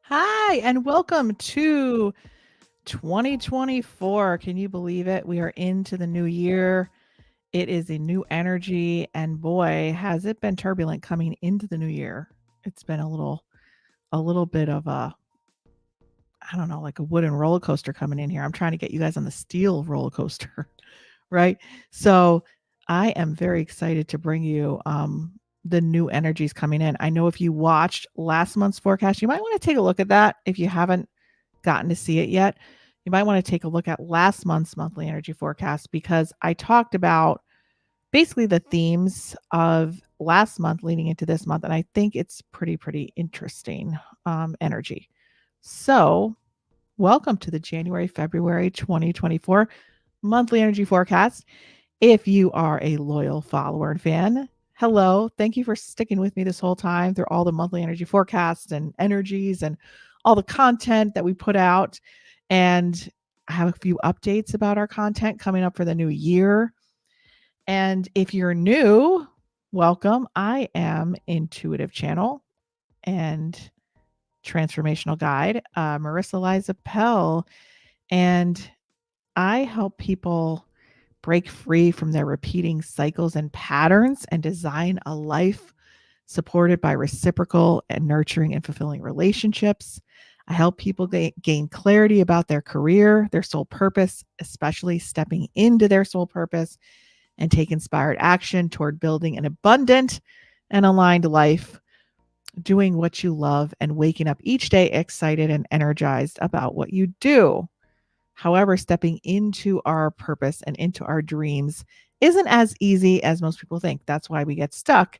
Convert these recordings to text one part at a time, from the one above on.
Hi, and welcome to 2024. Can you believe it? We are into the new year. It is a new energy, and boy, has it been turbulent coming into the new year. It's been a little bit of a, I don't know, like a wooden roller coaster coming in here. I'm trying to get you guys on the steel roller coaster, right? So, I am very excited to bring you the new energies coming in. I know if you watched last month's forecast, you might want to take a look at that if you haven't gotten to see it yet. You might want to take a look at last month's monthly energy forecast because I talked about basically the themes of last month leading into this month. And I think it's pretty interesting energy. So, welcome to the February 2024 monthly energy forecast. If you are a loyal follower and fan, hello. Thank you for sticking with me this whole time through all the monthly energy forecasts and energies and all the content that we put out. And I have a few updates about our content coming up for the new year. And if you're new, welcome. I am Intuitive Channel and Transformational Guide, Marisa Liza Pell. And I help people break free from their repeating cycles and patterns and design a life supported by reciprocal and nurturing and fulfilling relationships. I help people gain clarity about their career, their soul purpose, especially stepping into their soul purpose and take inspired action toward building an abundant and aligned life, doing what you love and waking up each day excited and energized about what you do. However, stepping into our purpose and into our dreams isn't as easy as most people think. That's why we get stuck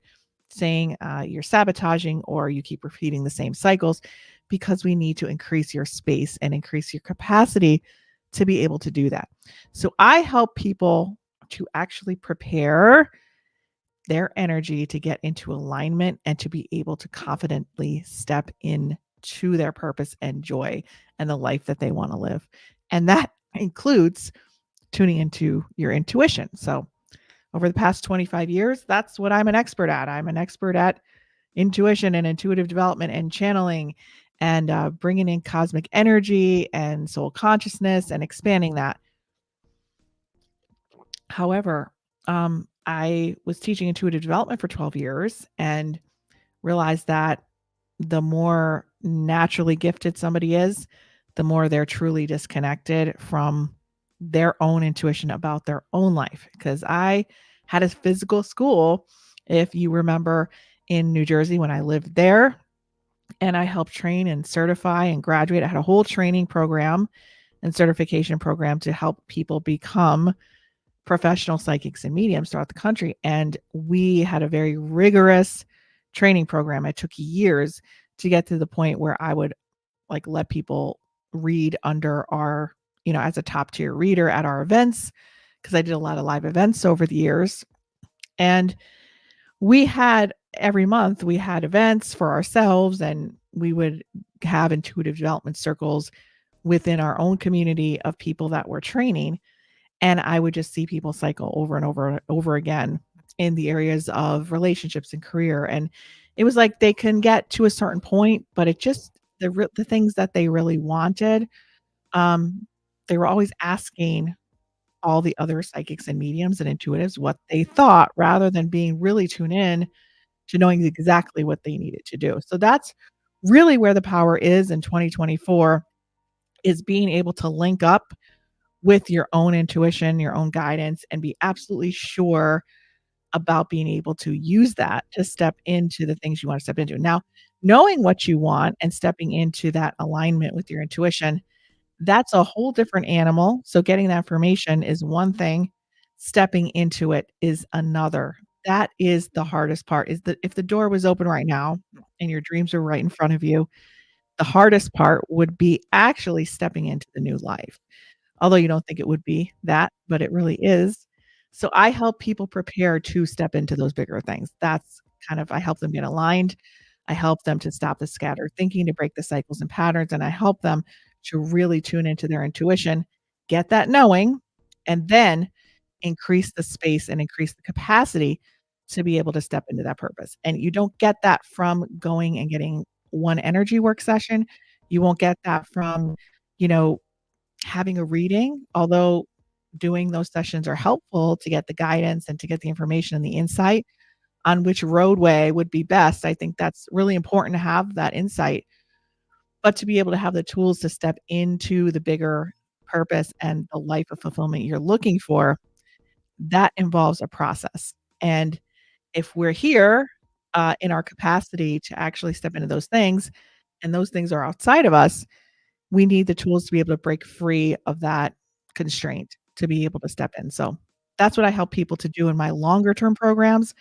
saying you're sabotaging or you keep repeating the same cycles because we need to increase your space and increase your capacity to be able to do that. So I help people to actually prepare their energy to get into alignment and to be able to confidently step into their purpose and joy and the life that they want to live. And that includes tuning into your intuition. So, over the past 25 years, that's what I'm an expert at. I'm an expert at intuition and intuitive development and channeling and bringing in cosmic energy and soul consciousness and expanding that. However, I was teaching intuitive development for 12 years and realized that the more naturally gifted somebody is, the more they're truly disconnected from their own intuition about their own life. Because I had a physical school, if you remember, in New Jersey when I lived there, and I helped train and certify and graduate. I had a whole training program and certification program to help people become professional psychics and mediums throughout the country. And we had a very rigorous training program. It took years to get to the point where I would like let people read under our, as a top tier reader at our events, because I did a lot of live events over the years. And we had every month, we had events for ourselves, and we would have intuitive development circles within our own community of people that were training. And I would just see people cycle over and over and over again in the areas of relationships and career. And it was like they can get to a certain point, but it just the things that they really wanted, um, they were always asking all the other psychics and mediums and intuitives what they thought rather than being really tuned in to knowing exactly what they needed to do. So that's really where the power is in 2024 is being able to link up with your own intuition, your own guidance, and be absolutely sure about being able to use that to step into the things you want to step into. Now, knowing what you want and stepping into that alignment with your intuition, that's a whole different animal. So getting that information is one thing, stepping into it is another. That is the hardest part is that if the door was open right now and your dreams are right in front of you, the hardest part would be actually stepping into the new life. Although you don't think it would be that, but it really is. So I help people prepare to step into those bigger things. That's kind of I help them get aligned. I help them to stop the scattered thinking, to break the cycles and patterns, and I help them to really tune into their intuition, get that knowing, and then increase the space and increase the capacity to be able to step into that purpose. And you don't get that from going and getting one energy work session. You won't get that from, you know, having a reading, although doing those sessions are helpful to get the guidance and to get the information and the insight on which roadway would be best. I think that's really important to have that insight, but to be able to have the tools to step into the bigger purpose and the life of fulfillment you're looking for, that involves a process. And if we're here in our capacity to actually step into those things, and those things are outside of us, we need the tools to be able to break free of that constraint to be able to step in. So that's what I help people to do in my longer term programs.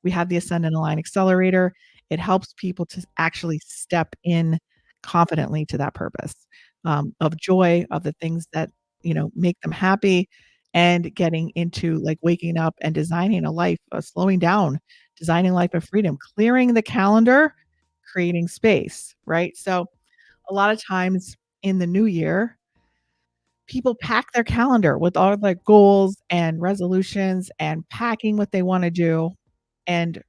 We have the Ascend and Align Accelerator. It helps people to actually step in confidently to that purpose, of joy, of the things that, make them happy, and getting into, like, waking up and designing a life, slowing down, designing a life of freedom, clearing the calendar, creating space, right? So a lot of times in the new year, people pack their calendar with all their goals and resolutions and packing what they wanna do, and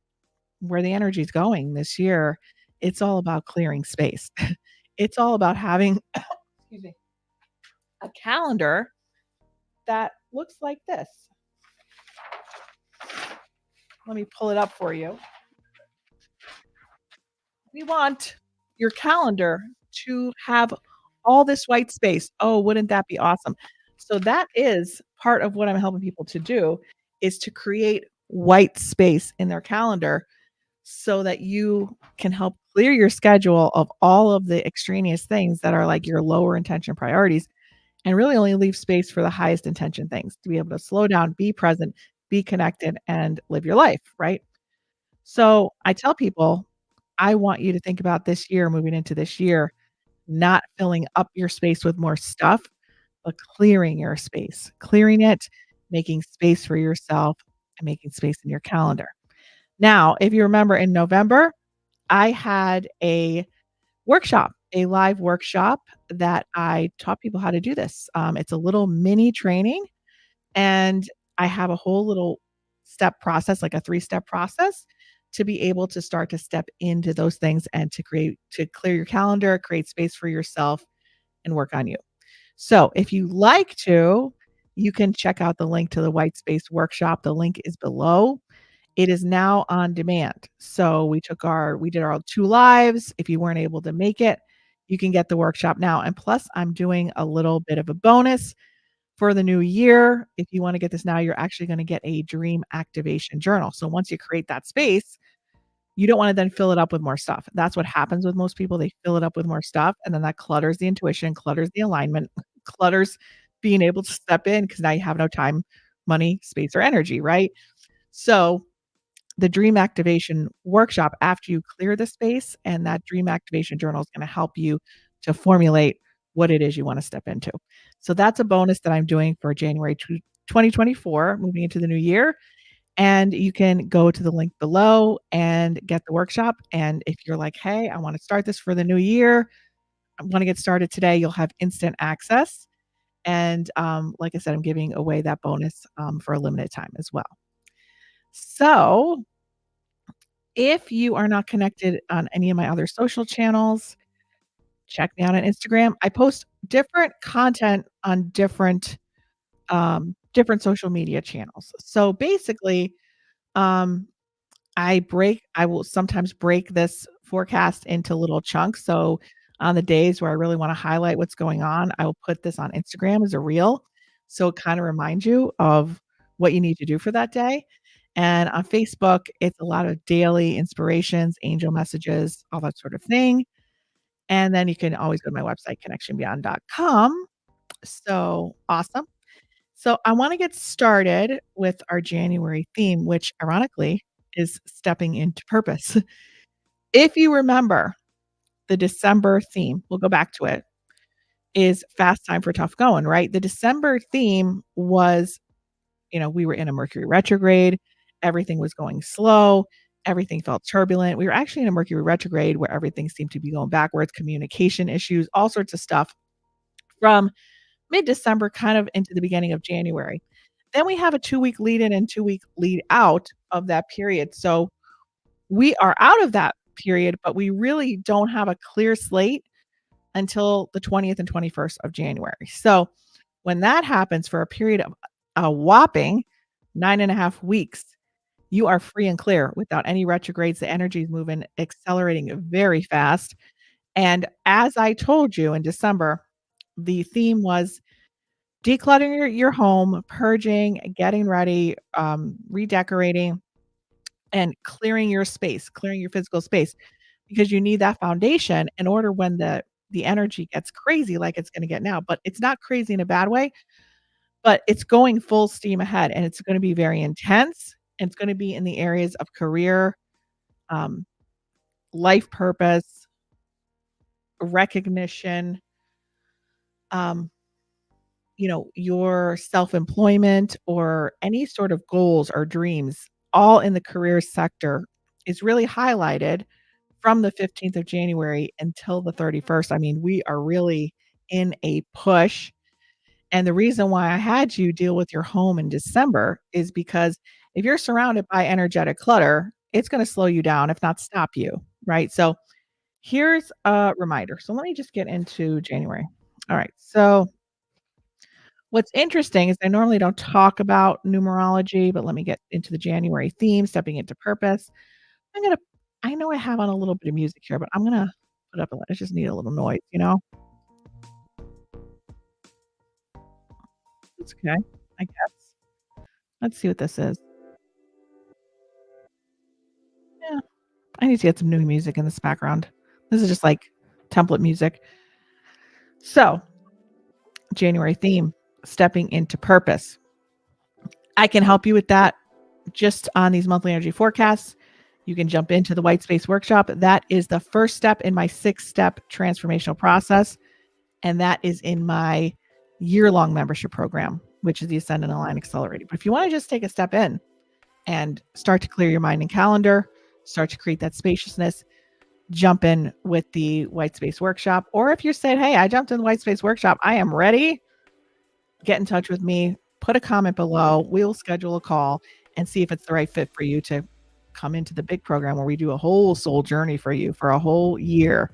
where the energy is going this year, it's all about clearing space. It's all about having excuse me, a calendar that looks like this. Let me pull it up for you. We want your calendar to have all this white space. Oh, wouldn't that be awesome? So that is part of what I'm helping people to do, is to create white space in their calendar so that you can help clear your schedule of all of the extraneous things that are like your lower intention priorities, and really only leave space for the highest intention things to be able to slow down, be present, be connected, and live your life, right? So I tell people, I want you to think about this year, moving into this year, not filling up your space with more stuff, but clearing your space, clearing it, making space for yourself, and making space in your calendar. Now, if you remember in November, I had a workshop, a live workshop that I taught people how to do this. It's a little mini training, and I have a whole little step process, like a 3-step process, to be able to start to step into those things and to clear your calendar, create space for yourself, and work on you. So if you like to, you can check out the link to the white space workshop. The link is below. It is now on demand. So we did our 2 lives. If you weren't able to make it, you can get the workshop now. And plus, I'm doing a little bit of a bonus for the new year. If you wanna get this now, you're actually gonna get a dream activation journal. So once you create that space, you don't wanna then fill it up with more stuff. That's what happens with most people. They fill it up with more stuff, and then that clutters the intuition, clutters the alignment, clutters being able to step in, because now you have no time, money, space, or energy, right? So the dream activation workshop, after you clear the space, and that dream activation journal is gonna help you to formulate what it is you wanna step into. So that's a bonus that I'm doing for January 2024, moving into the new year, and you can go to the link below and get the workshop, and if you're like, "Hey, I wanna start this for the new year, I wanna get started today," you'll have instant access, and, like I said, I'm giving away that bonus, for a limited time as well. So if you are not connected on any of my other social channels, check me out on Instagram. I post different content on different social media channels. So basically, um, I will sometimes break this forecast into little chunks. So on the days where I really wanna highlight what's going on, I will put this on Instagram as a reel. So it kinda reminds you of what you need to do for that day. And on Facebook, it's a lot of daily inspirations, angel messages, all that sort of thing. And then you can always go to my website, connectionbeyond.com. So awesome. So I wanna get started with our January theme, which ironically is stepping into purpose. If you remember, the December theme, we'll go back to it, is fast time for tough going, right? The December theme was, we were in a Mercury retrograde, everything was going slow, everything felt turbulent. We were actually in a Mercury retrograde where everything seemed to be going backwards, communication issues, all sorts of stuff from mid-December kind of into the beginning of January. Then we have a 2-week lead in and 2-week lead out of that period. So we are out of that period, but we really don't have a clear slate until the 20th and 21st of January. So when that happens for a period of a whopping 9.5 weeks, you are free and clear without any retrogrades. The energy is moving, accelerating very fast. And as I told you in December, the theme was decluttering your home, purging, getting ready, redecorating, and clearing your space, clearing your physical space, because you need that foundation in order when the energy gets crazy like it's gonna get now, but it's not crazy in a bad way, but it's going full steam ahead, and it's gonna be very intense, and it's gonna be in the areas of career, um, life purpose, recognition, um, your self-employment or any sort of goals or dreams, all in the career sector is really highlighted from the 15th of January until the 31st. I mean, we are really in a push. And the reason why I had you deal with your home in December is because if you're surrounded by energetic clutter, it's going to slow you down, if not stop you. Right. So here's a reminder. So let me just get into January. All right. So what's interesting is I normally don't talk about numerology, but let me get into the January theme, stepping into purpose. I'm gonna I know I have on a little bit of music here, but I'm gonna put up I just need a little noise, you know? It's okay, I guess. Let's see what this is. Yeah, I need to get some new music in this background. This is just like template music. So, January theme, stepping into purpose. I can help you with that just on these monthly energy forecasts. You can jump into the white space workshop. That is the first step in my 6-step transformational process. And that is in my year-long membership program, which is the Ascend and Align Accelerator. But if you want to just take a step in and start to clear your mind and calendar, start to create that spaciousness, jump in with the white space workshop. Or if you're saying, hey, I jumped in the white space workshop, I am ready, get in touch with me, put a comment below. We'll schedule a call and see if it's the right fit for you to come into the big program where we do a whole soul journey for you for a whole year.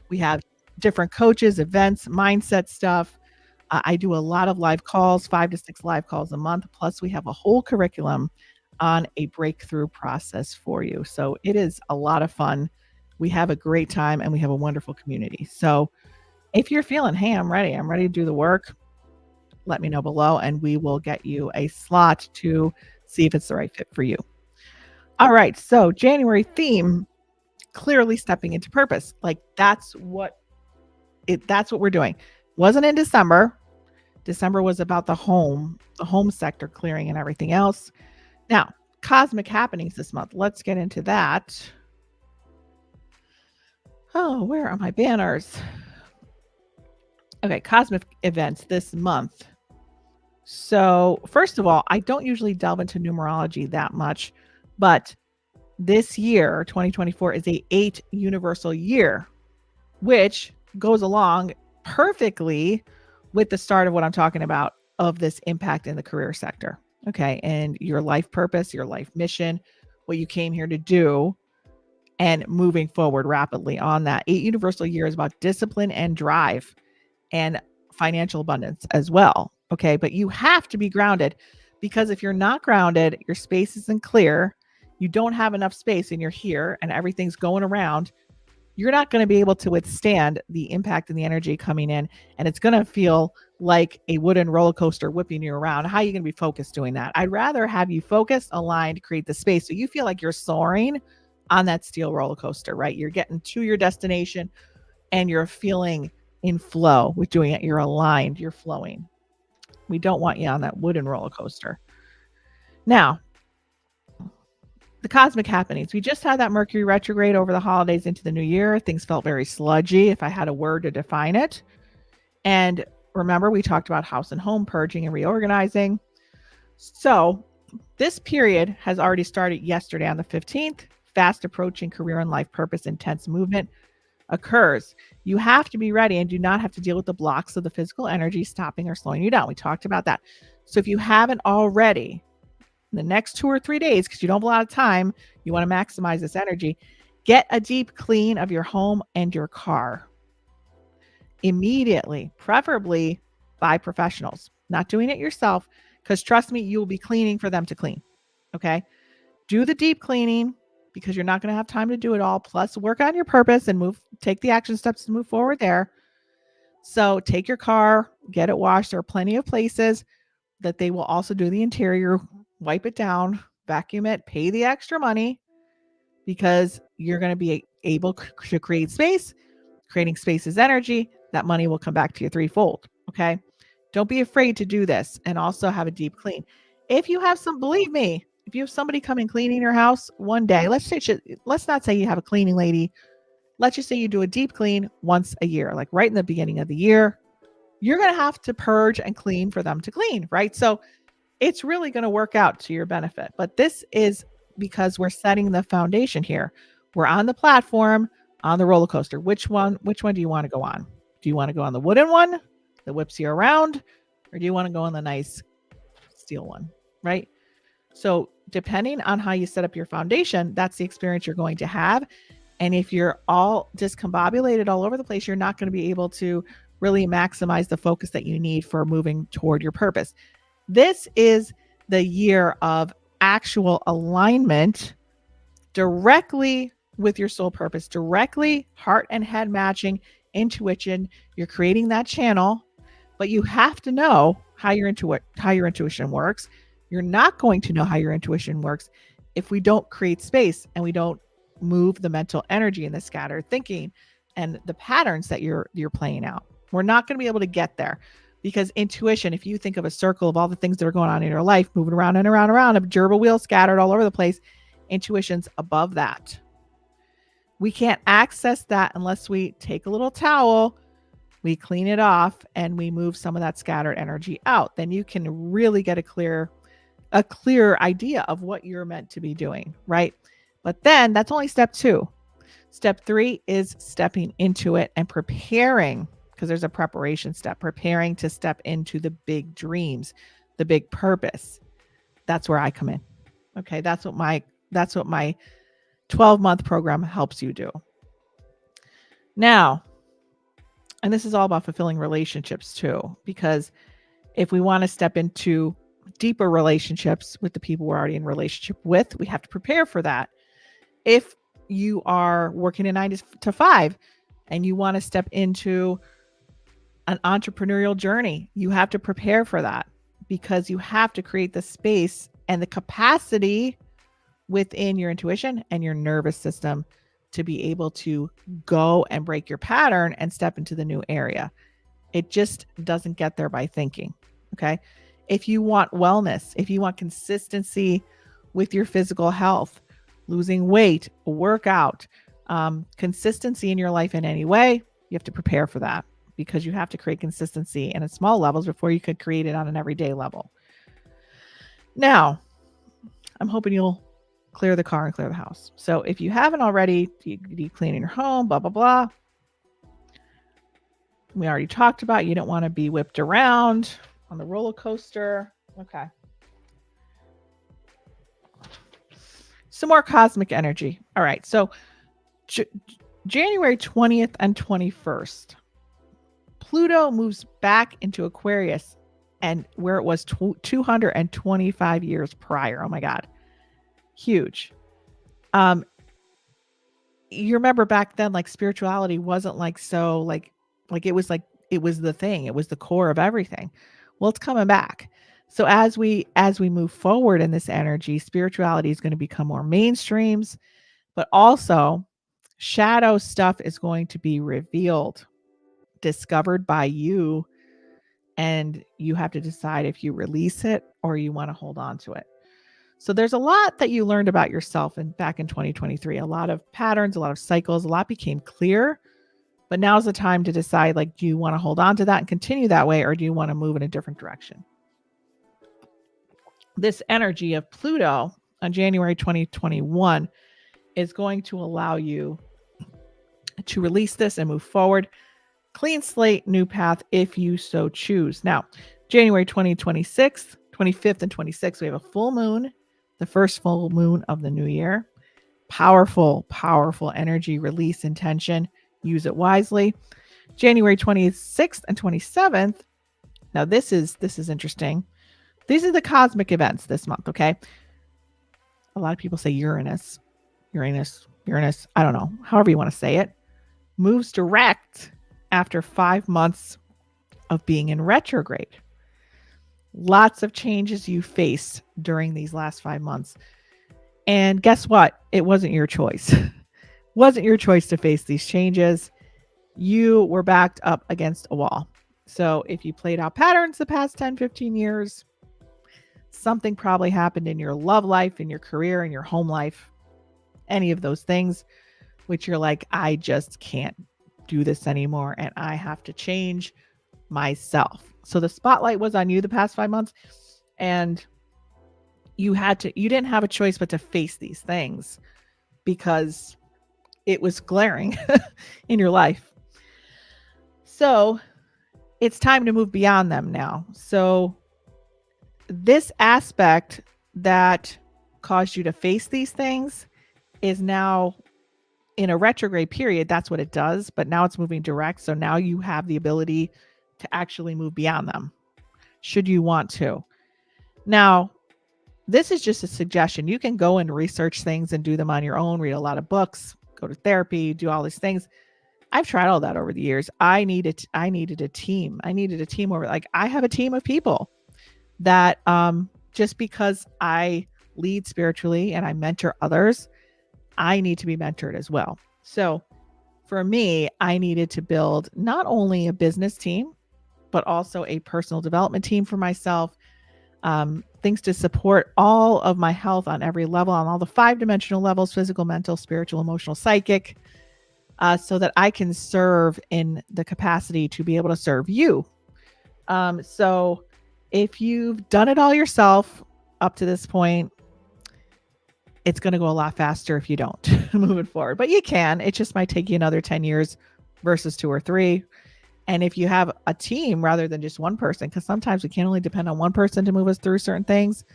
We have different coaches, events, mindset stuff. I do a lot of live calls, 5 to 6 live calls a month. Plus, we have a whole curriculum on a breakthrough process for you. So it is a lot of fun. We have a great time and we have a wonderful community. So if you're feeling, hey, I'm ready to do the work, let me know below and we will get you a slot to see if it's the right fit for you. All right. So January theme, clearly stepping into purpose. Like that's what we're doing. Wasn't in December. December was about the home sector clearing and everything else. Now, cosmic happenings this month. Let's get into that. Oh, where are my banners? Okay, cosmic events this month. So, first of all, I don't usually delve into numerology that much, but this year, 2024, is a 8 universal year, which goes along perfectly with the start of what I'm talking about of this impact in the career sector. Okay. And your life purpose, your life mission, what you came here to do, and moving forward rapidly on that. 8 universal year is about discipline and drive and financial abundance as well. Okay. But you have to be grounded because if you're not grounded, your space isn't clear, you don't have enough space and you're here and everything's going around, you're not going to be able to withstand the impact and the energy coming in. And it's going to feel like a wooden roller coaster whipping you around. How are you going to be focused doing that? I'd rather have you focused, aligned, create the space so you feel like you're soaring on that steel roller coaster, right? You're getting to your destination and you're feeling in flow with doing it. You're aligned, you're flowing. We don't want you on that wooden roller coaster. Now, the cosmic happenings. We just had that Mercury retrograde over the holidays into the new year. Things felt very sludgy, if I had a word to define it. And remember, we talked about house and home purging and reorganizing. So this period has already started yesterday on the 15th. Fast approaching career and life purpose, intense movement occurs. You have to be ready and do not have to deal with the blocks of the physical energy stopping or slowing you down. We talked about that. So if you haven't already, in the next 2 or 3 days, because you don't have a lot of time, you want to maximize this energy, get a deep clean of your home and your car. immediately, preferably by professionals, not doing it yourself, because trust me, you will be cleaning for them to clean. Okay. Do the deep cleaning because you're not going to have time to do it all. Plus, work on your purpose and take the action steps to move forward there. So, take your car, get it washed. There are plenty of places that they will also do the interior, wipe it down, vacuum it, pay the extra money because you're going to be able to create space. Creating space is energy. That money will come back to you threefold. Okay. Don't be afraid to do this and also have a deep clean. If you have believe me, if you have somebody coming cleaning your house one day, let's not say you have a cleaning lady. Let's just say you do a deep clean once a year, like right in the beginning of the year. You're going to have to purge and clean for them to clean, right? So it's really going to work out to your benefit. But this is because we're setting the foundation here. We're on the platform, on the roller coaster. Which one do you want to go on? Do you want to go on the wooden one that whips you around? Or do you want to go on the nice steel one, right? So depending on how you set up your foundation, that's the experience you're going to have. And if you're all discombobulated all over the place, you're not going to be able to really maximize the focus that you need for moving toward your purpose. This is the year of actual alignment directly with your soul purpose, directly heart and head matching, intuition. You're creating that channel, but you have to know how your intuition works. You're not going to know how your intuition works if we don't create space and we don't move the mental energy and the scattered thinking and the patterns that you're playing out. We're not going to be able to get there because intuition, if you think of a circle of all the things that are going on in your life, moving around and around and around, a gerbil wheel scattered all over the place, intuition's above that. We can't access that unless we take a little towel, we clean it off, and we move some of that scattered energy out. Then you can really get a clear idea of what you're meant to be doing, right? But then that's only step 2. Step 3 is stepping into it and preparing, because there's a preparation step, preparing to step into the big dreams, the big purpose. That's where I come in. Okay, that's what my 12-month program helps you do. Now, and this is all about fulfilling relationships too, because if we want to step into deeper relationships with the people we're already in relationship with, we have to prepare for that. If you are working a 9 to 5 and you want to step into an entrepreneurial journey, you have to prepare for that because you have to create the space and the capacity within your intuition and your nervous system to be able to go and break your pattern and step into the new area. It just doesn't get there by thinking. Okay. If you want wellness, if you want consistency with your physical health, losing weight, workout, consistency in your life in any way, you have to prepare for that because you have to create consistency in small levels before you could create it on an everyday level. Now, I'm hoping you'll clear the car and clear the house. So if you haven't already, deep cleaning your home, blah, blah, blah. We already talked about you don't want to be whipped around on the roller coaster. Okay. Some more cosmic energy. All right. So January 20th and 21st, Pluto moves back into Aquarius and where it was 225 years prior. Oh my God. Huge. You remember back then, like spirituality wasn't like so like it was the thing. It was the core of everything. Well, it's coming back. So as we move forward in this energy, spirituality is going to become more mainstreams, but also shadow stuff is going to be revealed, discovered by you, and you have to decide if you release it or you want to hold on to it. So there's a lot that you learned about yourself back in 2023, a lot of patterns, a lot of cycles, a lot became clear, but now's the time to decide, like, do you want to hold on to that and continue that way, or do you want to move in a different direction? This energy of Pluto on January 2021 is going to allow you to release this and move forward. Clean slate, new path, if you so choose. Now, January 2026, 25th and 26th, we have a full moon, the first full moon of the new year. Powerful, powerful energy, release intention, use it wisely. January 26th and 27th. Now this is interesting. These are the cosmic events this month, okay? A lot of people say Uranus. I don't know. However you want to say it. Moves direct after 5 months of being in retrograde. Lots of changes you face during these last 5 months. And guess what? It wasn't your choice. Wasn't your choice to face these changes. You were backed up against a wall. So if you played out patterns the past 10, 15 years, something probably happened in your love life, in your career, in your home life, any of those things, which you're like, I just can't do this anymore and I have to change myself. So the spotlight was on you the past 5 months, and you didn't have a choice but to face these things because it was glaring in your life. So it's time to move beyond them now. So this aspect that caused you to face these things is now in a retrograde period. That's what it does. But now it's moving direct. So now you have the ability to actually move beyond them, should you want to. Now, this is just a suggestion. You can go and research things and do them on your own, read a lot of books, go to therapy, do all these things. I've tried all that over the years. I needed a team. I needed a team over, like, I have a team of people that just because I lead spiritually and I mentor others, I need to be mentored as well. So for me, I needed to build not only a business team, but also a personal development team for myself, things to support all of my health on every level, on all the 5-dimensional levels, physical, mental, spiritual, emotional, psychic, so that I can serve in the capacity to be able to serve you. So if you've done it all yourself up to this point, it's going to go a lot faster if you don't moving forward, but you can. It just might take you another 10 years versus 2 or 3. And if you have a team rather than just one person, because sometimes we can't only depend on one person to move us through certain things,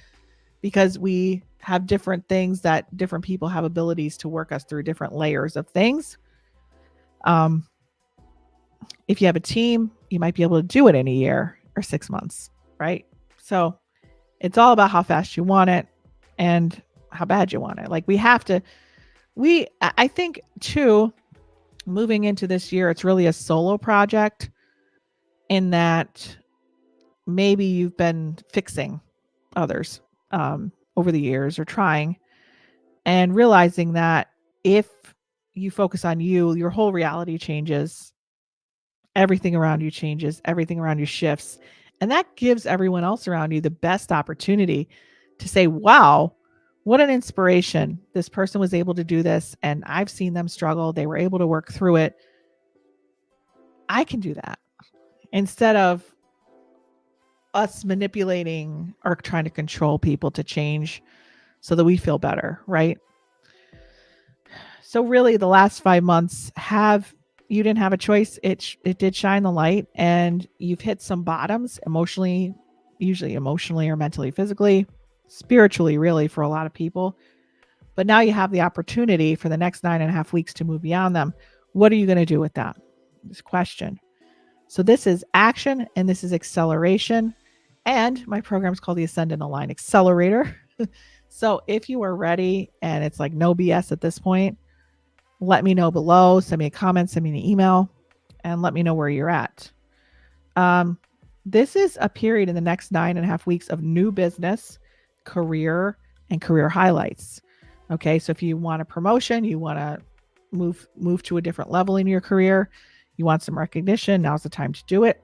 because we have different things that different people have abilities to work us through different layers of things. If you have a team, you might be able to do it in a year or 6 months, right? So it's all about how fast you want it and how bad you want it. Like I think too, moving into this year, it's really a solo project in that maybe you've been fixing others over the years or trying, and realizing that if you focus on you, your whole reality changes. Everything around you changes. Everything around you shifts. And that gives everyone else around you the best opportunity to say, wow, what an inspiration. This person was able to do this, and I've seen them struggle. They were able to work through it. I can do that. Instead of us manipulating or trying to control people to change so that we feel better, right? So really the last 5 months you didn't have a choice. It did shine the light, and you've hit some bottoms emotionally, usually emotionally or mentally, physically, spiritually, really, for a lot of people. But now you have the opportunity for the next 9.5 weeks to move beyond them. What are you going to do with that? This question. So this is action and this is acceleration. And my program is called the Ascendant Align Accelerator. So if you are ready and it's like no BS at this point, let me know below. Send me a comment, send me an email, and let me know where you're at. This is a period in the next 9.5 weeks of new business, career, and career highlights. Okay, so if you want a promotion, you want to move to a different level in your career, you want some recognition, now's the time to do it.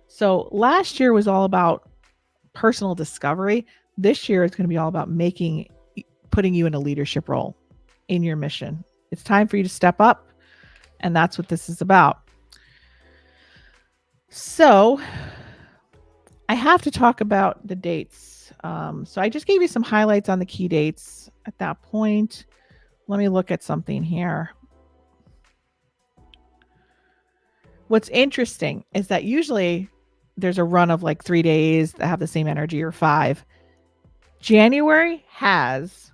So last year was all about personal discovery. This year is going to be all about putting you in a leadership role in your mission. It's time for you to step up, and that's what this is about. So I have to talk about the dates. So I just gave you some highlights on the key dates at that point. Let me look at something here. What's interesting is that usually there's a run of like 3 days that have the same energy, or 5. January has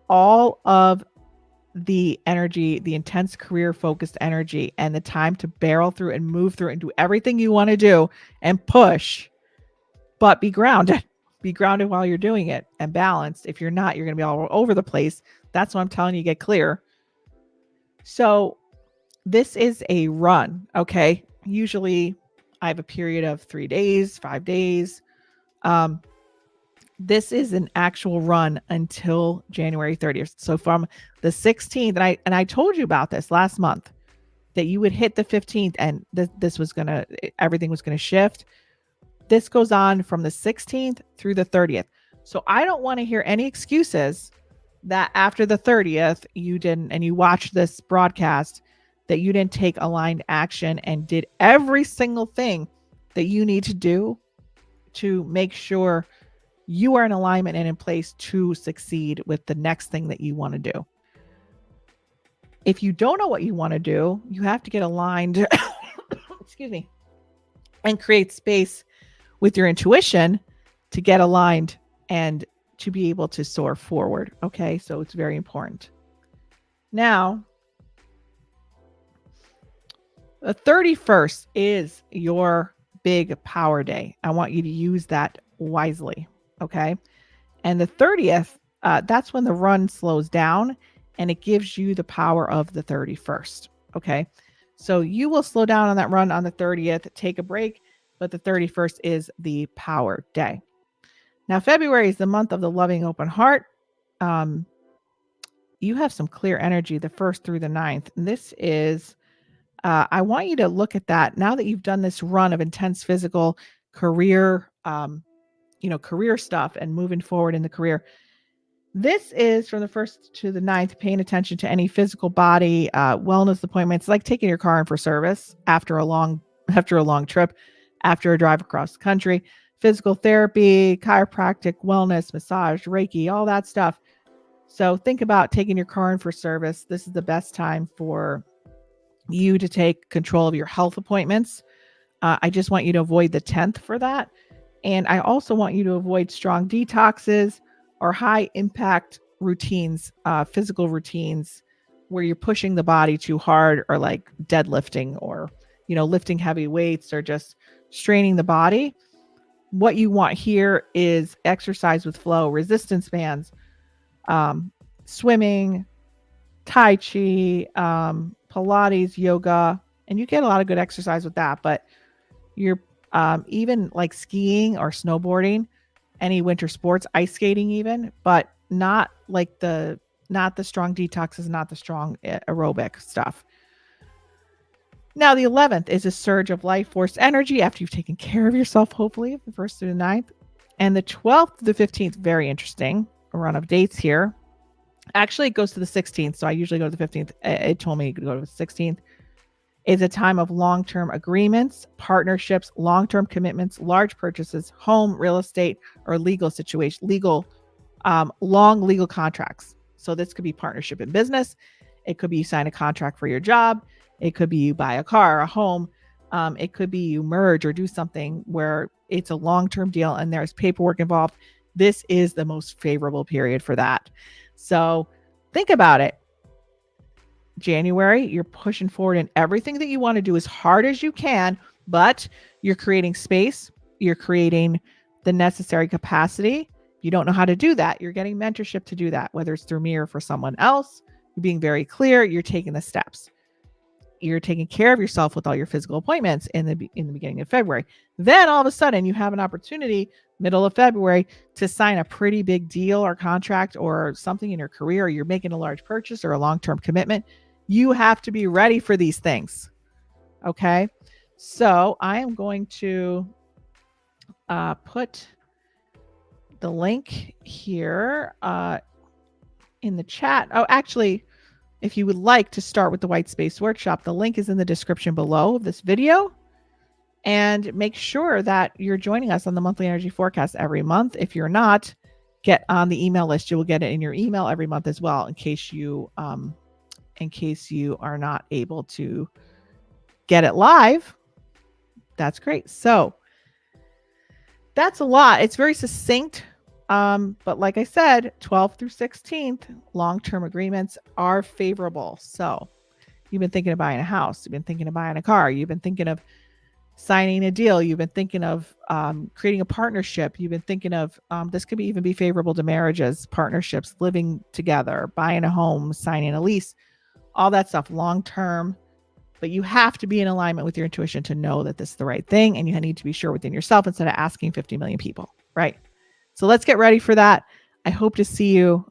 all of the energy, the intense career focused energy, and the time to barrel through and move through and do everything you want to do and push, but be grounded. Be grounded while you're doing it and balanced. If you're not, you're going to be all over the place. That's what I'm telling you, get clear. So this is a run. Okay. Usually I have a period of 3 days, 5 days. This is an actual run until January 30th. So from the 16th, and I told you about this last month, that you would hit the 15th and everything was gonna shift. This goes on from the 16th through the 30th. So I don't want to hear any excuses that after the 30th you didn't, and you watched this broadcast, that you didn't take aligned action and did every single thing that you need to do to make sure you are in alignment and in place to succeed with the next thing that you want to do. If you don't know what you want to do, you have to get aligned, excuse me, and create space with your intuition to get aligned and to be able to soar forward. Okay, so it's very important. Now, the 31st is your big power day. I want you to use that wisely. Okay. And the 30th, that's when the run slows down and it gives you the power of the 31st. Okay. So you will slow down on that run on the 30th, take a break, but the 31st is the power day. Now, February is the month of the loving open heart. You have some clear energy the 1st through the 9th. And this is, I want you to look at that now that you've done this run of intense physical career, career stuff and moving forward in the career. This is from the 1st to the 9th, paying attention to any physical body wellness appointments, like taking your car in for service after a long trip, after a drive across the country, physical therapy, chiropractic, wellness, massage, Reiki, all that stuff. So think about taking your car in for service. This is the best time for you to take control of your health appointments. I just want you to avoid the 10th for that. And I also want you to avoid strong detoxes or high impact routines, physical routines where you're pushing the body too hard, or like deadlifting, or, lifting heavy weights, or just straining the body. What you want here is exercise with flow, resistance bands, swimming, Tai Chi, Pilates, yoga, and you get a lot of good exercise with that. But you're even like skiing or snowboarding, any winter sports, ice skating even, but not the strong detoxes, not the strong aerobic stuff. Now, the 11th is a surge of life force energy after you've taken care of yourself, hopefully, the 1st through the 9th. And the 12th to the 15th, very interesting, a run of dates here. Actually, it goes to the 16th, so I usually go to the 15th. It told me to go to the 16th. It's a time of long-term agreements, partnerships, long-term commitments, large purchases, home, real estate, or legal situation, long legal contracts. So this could be partnership in business. It could be you sign a contract for your job. It could be you buy a car, a home. It could be you merge or do something where it's a long-term deal and there's paperwork involved. This is the most favorable period for that. So think about it. January, you're pushing forward in everything that you want to do as hard as you can, but you're creating space. You're creating the necessary capacity. You don't know how to do that. You're getting mentorship to do that, whether it's through me or for someone else. You're being very clear. You're taking the steps. You're taking care of yourself with all your physical appointments in the beginning of February. Then all of a sudden you have an opportunity middle of February to sign a pretty big deal or contract or something in your career, or you're making a large purchase or a long-term commitment. You have to be ready for these things. Okay. So I am going to put the link here in the chat. Oh, actually, if you would like to start with the White Space Workshop, the link is in the description below of this video. And make sure that you're joining us on the monthly energy forecast every month. If you're not, get on the email list. You will get it in your email every month as well, in case you are not able to get it live. That's great. So that's a lot. It's very succinct. But like I said, 12th through 16th, long-term agreements are favorable. So you've been thinking of buying a house, you've been thinking of buying a car, you've been thinking of signing a deal, you've been thinking of creating a partnership, you've been thinking of this could even be favorable to marriages, partnerships, living together, buying a home, signing a lease, all that stuff long term. But you have to be in alignment with your intuition to know that this is the right thing, and you need to be sure within yourself instead of asking 50 million people, right? So let's get ready for that. I hope to see you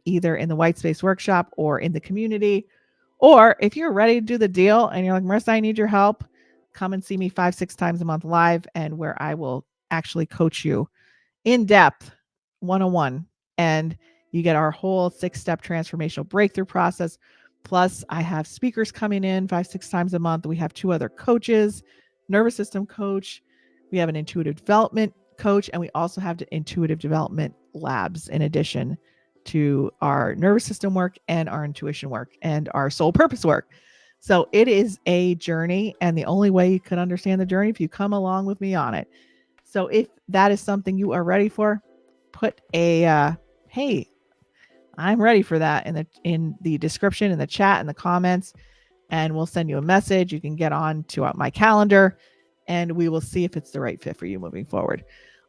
either in the White Space Workshop or in the community. Or if you're ready to do the deal and you're like, Marissa, I need your help, come and see me 5-6 times a month live, and where I will actually coach you in depth, 101. And you get our whole 6-step transformational breakthrough process. Plus, I have speakers coming in 5-6 times a month. We have 2 other coaches, nervous system coach. We have an intuitive development coach, and we also have the intuitive development labs in addition to our nervous system work and our intuition work and our soul purpose work. So it is a journey, and the only way you can understand the journey if you come along with me on it. So if that is something you are ready for, put a hey, I'm ready for that in the description, in the chat, in the comments, and we'll send you a message. You can get on to my calendar, and we will see if it's the right fit for you moving forward.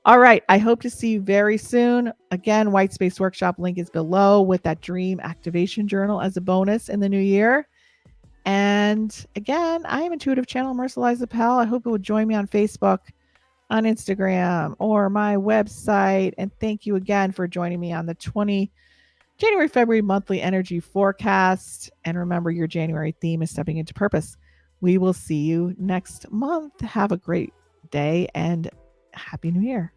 All right. I hope to see you very soon. Again, White Space Workshop link is below with that dream activation journal as a bonus in the new year. And again, I am Intuitive Channel Marisa Liza Pell. I hope you will join me on Facebook, on Instagram, or my website. And thank you again for joining me on the January, February monthly energy forecast. And remember, your January theme is stepping into purpose. We will see you next month. Have a great day and Happy New Year.